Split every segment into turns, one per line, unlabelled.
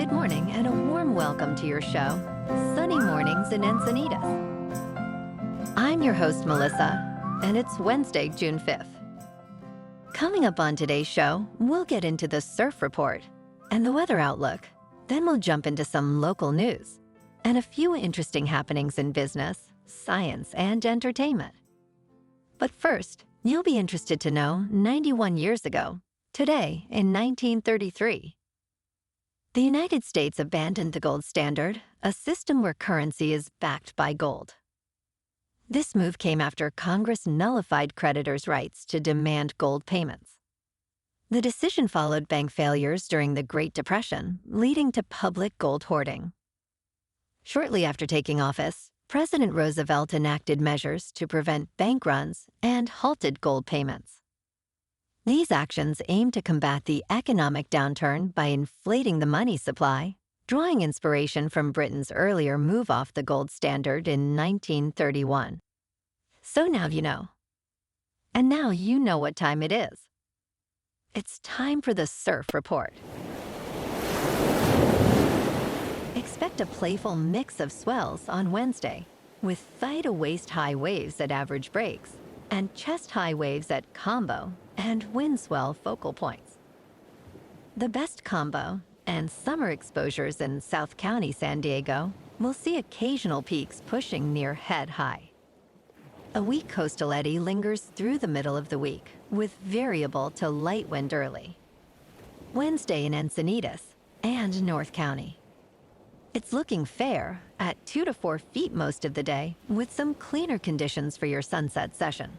Good morning and a warm welcome to your show, Sunny Mornings in Encinitas. I'm your host, Melissa, and it's Wednesday, June 5th. Coming up on today's show, we'll get into the surf report and the weather outlook. Then we'll jump into some local news and a few interesting happenings in business, science, and entertainment. But first, you'll be interested to know 91 years ago, today in 1933, the United States abandoned the gold standard, a system where currency is backed by gold. This move came after Congress nullified creditors' rights to demand gold payments. The decision followed bank failures during the Great Depression, leading to public gold hoarding. Shortly after taking office, President Roosevelt enacted measures to prevent bank runs and halted gold payments. These actions aimed to combat the economic downturn by inflating the money supply, drawing inspiration from Britain's earlier move off the gold standard in 1931. So now you know. And now you know what time it is. It's time for the surf report. Expect a playful mix of swells on Wednesday, with thigh-to-waist high waves at average breaks and chest-high waves at combo and windswell focal points. The best combo and summer exposures in South County, San Diego, will see occasional peaks pushing near head high. A weak coastal eddy lingers through the middle of the week, with variable to light wind early. Wednesday in Encinitas and North County. It's looking fair at 2 to 4 feet most of the day, with some cleaner conditions for your sunset session.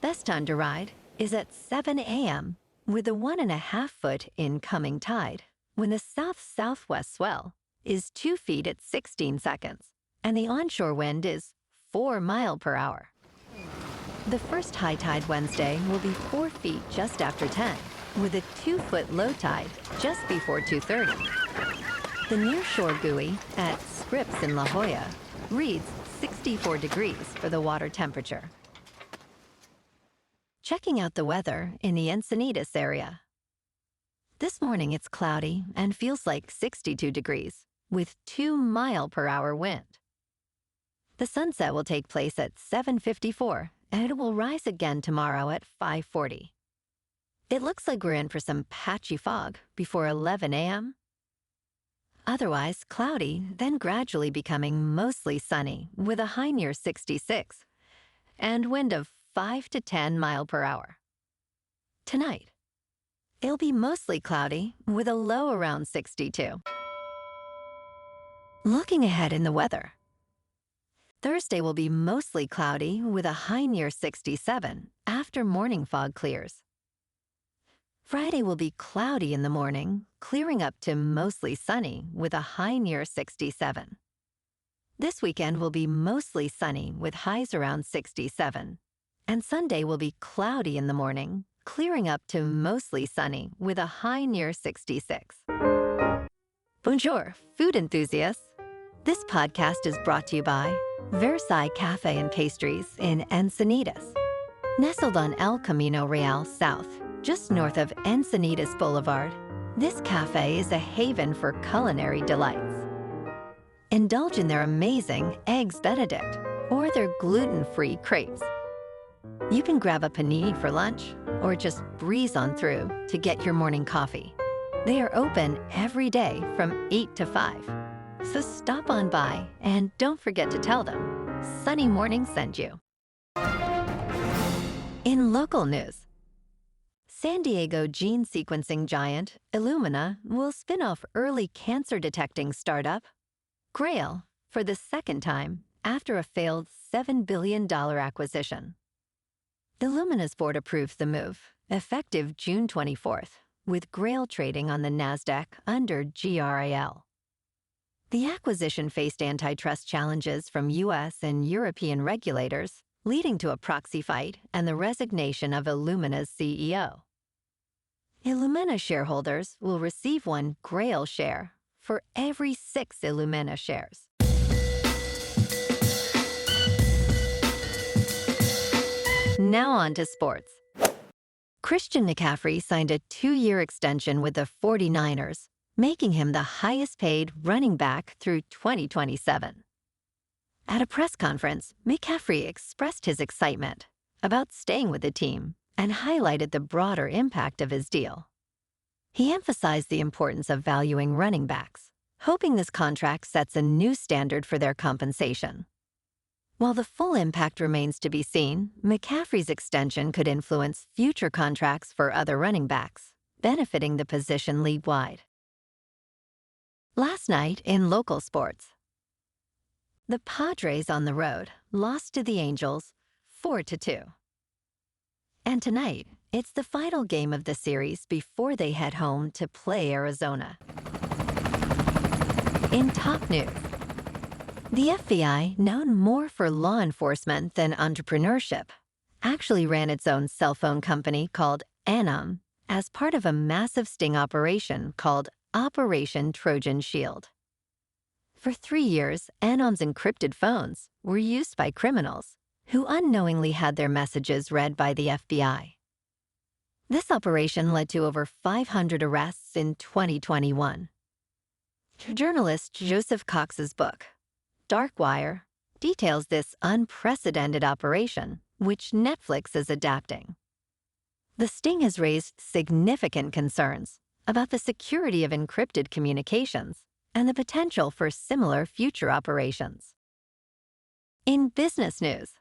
Best time to ride is at 7 a.m. with a 1.5 foot incoming tide, when the south-southwest swell is 2 feet at 16 seconds, and the onshore wind is 4 miles per hour. The first high tide Wednesday will be 4 feet just after 10, with a 2-foot low tide just before 2:30. The nearshore buoy at Scripps in La Jolla reads 64 degrees for the water temperature. Checking out the weather in the Encinitas area. This morning it's cloudy and feels like 62 degrees, with 2 mile per hour wind. The sunset will take place at 7:54, and it will rise again tomorrow at 5:40. It looks like we're in for some patchy fog before 11 a.m. Otherwise cloudy, then gradually becoming mostly sunny with a high near 66 and wind of 5 to 10 miles per hour. Tonight, it'll be mostly cloudy with a low around 62. Looking ahead in the weather. Thursday will be mostly cloudy with a high near 67 after morning fog clears. Friday will be cloudy in the morning, clearing up to mostly sunny with a high near 67. This weekend will be mostly sunny with highs around 67. And Sunday will be cloudy in the morning, clearing up to mostly sunny with a high near 66. Bonjour, food enthusiasts. This podcast is brought to you by Versailles Cafe and Pastries in Encinitas. Nestled on El Camino Real South, just north of Encinitas Boulevard, this cafe is a haven for culinary delights. Indulge in their amazing Eggs Benedict or their gluten-free crepes. You can grab a panini for lunch or just breeze on through to get your morning coffee. They are open every day from 8 to 5. So stop on by and don't forget to tell them Sunny Morning sent you. In local news, San Diego gene sequencing giant Illumina will spin off early cancer detecting startup Grail for the second time after a failed $7 billion acquisition. Illumina's board approved the move, effective June 24th, with Grail trading on the NASDAQ under GRAL. The acquisition faced antitrust challenges from U.S. and European regulators, leading to a proxy fight and the resignation of Illumina's CEO. Illumina shareholders will receive one Grail share for every 6 Illumina shares. Now on to sports. Christian McCaffrey signed a 2-year extension with the 49ers, making him the highest-paid running back through 2027. At a press conference, McCaffrey expressed his excitement about staying with the team and highlighted the broader impact of his deal. He emphasized the importance of valuing running backs, hoping this contract sets a new standard for their compensation. While the full impact remains to be seen, McCaffrey's extension could influence future contracts for other running backs, benefiting the position league-wide. Last night in local sports, the Padres on the road lost to the Angels 4-2. And tonight, it's the final game of the series before they head home to play Arizona. In top news, the FBI, known more for law enforcement than entrepreneurship, actually ran its own cell phone company called Anom as part of a massive sting operation called Operation Trojan Shield. For 3 years, Anom's encrypted phones were used by criminals who unknowingly had their messages read by the FBI. This operation led to over 500 arrests in 2021. Journalist Joseph Cox's book, Dark Wire, details this unprecedented operation, which Netflix is adapting. The sting has raised significant concerns about the security of encrypted communications and the potential for similar future operations. In business news,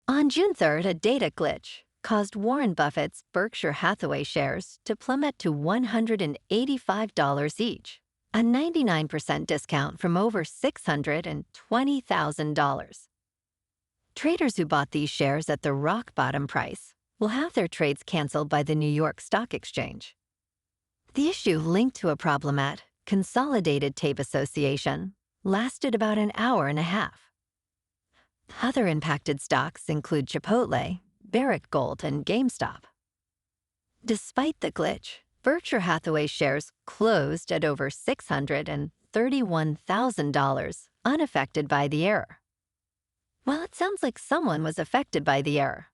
on June 3rd, a data glitch caused Warren Buffett's Berkshire Hathaway shares to plummet to $185 each, a 99% discount from over $620,000. Traders who bought these shares at the rock bottom price will have their trades canceled by the New York Stock Exchange. The issue linked to a problem at Consolidated Tape Association lasted about an hour and a half. Other impacted stocks include Chipotle, Barrick Gold, and GameStop. Despite the glitch, Berkshire Hathaway shares closed at over $631,000, unaffected by the error. Well, it sounds like someone was affected by the error.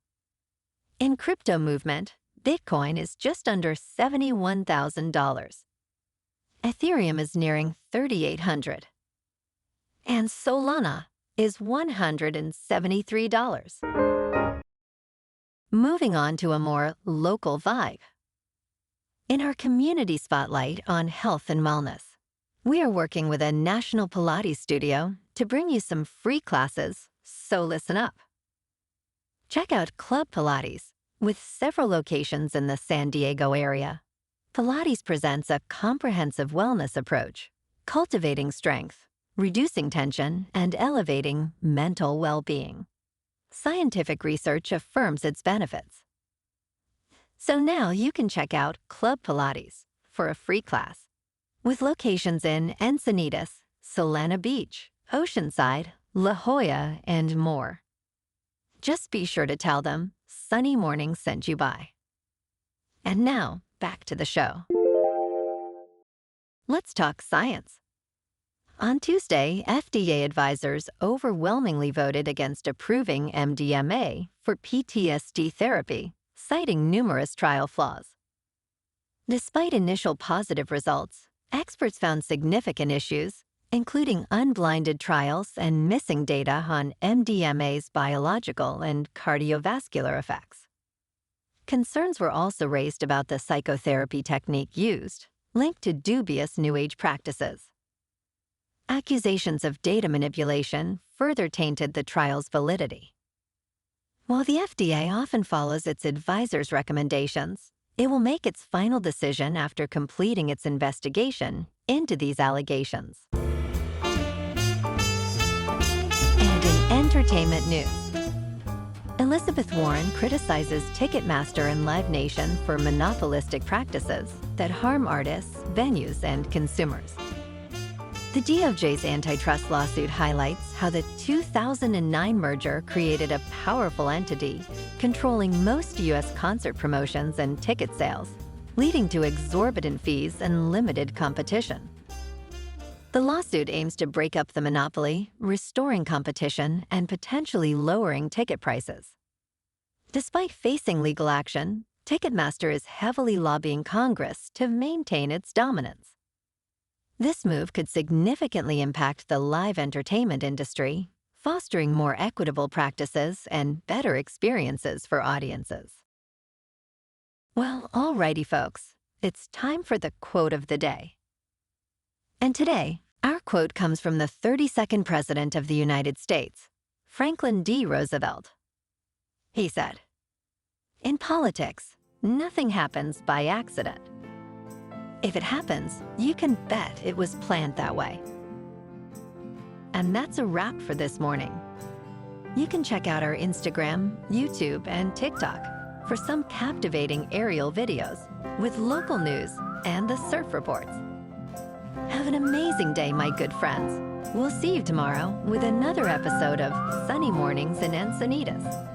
In crypto movement, Bitcoin is just under $71,000. Ethereum is nearing $3,800. And Solana is $173. Moving on to a more local vibe. In our community spotlight on health and wellness, we are working with a national Pilates studio to bring you some free classes, so listen up. Check out Club Pilates, with several locations in the San Diego area. Pilates presents a comprehensive wellness approach, cultivating strength, reducing tension, and elevating mental well-being. Scientific research affirms its benefits. So now you can check out Club Pilates for a free class, with locations in Encinitas, Solana Beach, Oceanside, La Jolla, and more. Just be sure to tell them Sunny Morning sent you by. And now, back to the show. Let's talk science. On Tuesday, FDA advisors overwhelmingly voted against approving MDMA for PTSD therapy, citing numerous trial flaws. Despite initial positive results, experts found significant issues, including unblinded trials and missing data on MDMA's biological and cardiovascular effects. Concerns were also raised about the psychotherapy technique used, linked to dubious New Age practices. Accusations of data manipulation further tainted the trial's validity. While the FDA often follows its advisors' recommendations, it will make its final decision after completing its investigation into these allegations. And in entertainment news, Elizabeth Warren criticizes Ticketmaster and Live Nation for monopolistic practices that harm artists, venues, and consumers. The DOJ's antitrust lawsuit highlights how the 2009 merger created a powerful entity controlling most U.S. concert promotions and ticket sales, leading to exorbitant fees and limited competition. The lawsuit aims to break up the monopoly, restoring competition, and potentially lowering ticket prices. Despite facing legal action, Ticketmaster is heavily lobbying Congress to maintain its dominance. This move could significantly impact the live entertainment industry, fostering more equitable practices and better experiences for audiences. Well, alrighty, folks, it's time for the quote of the day. And today, our quote comes from the 32nd President of the United States, Franklin D. Roosevelt. He said, "In politics, nothing happens by accident. If it happens, you can bet it was planned that way." And that's a wrap for this morning. You can check out our Instagram, YouTube, and TikTok for some captivating aerial videos with local news and the surf reports. Have an amazing day, my good friends. We'll see you tomorrow with another episode of Sunny Mornings in Encinitas.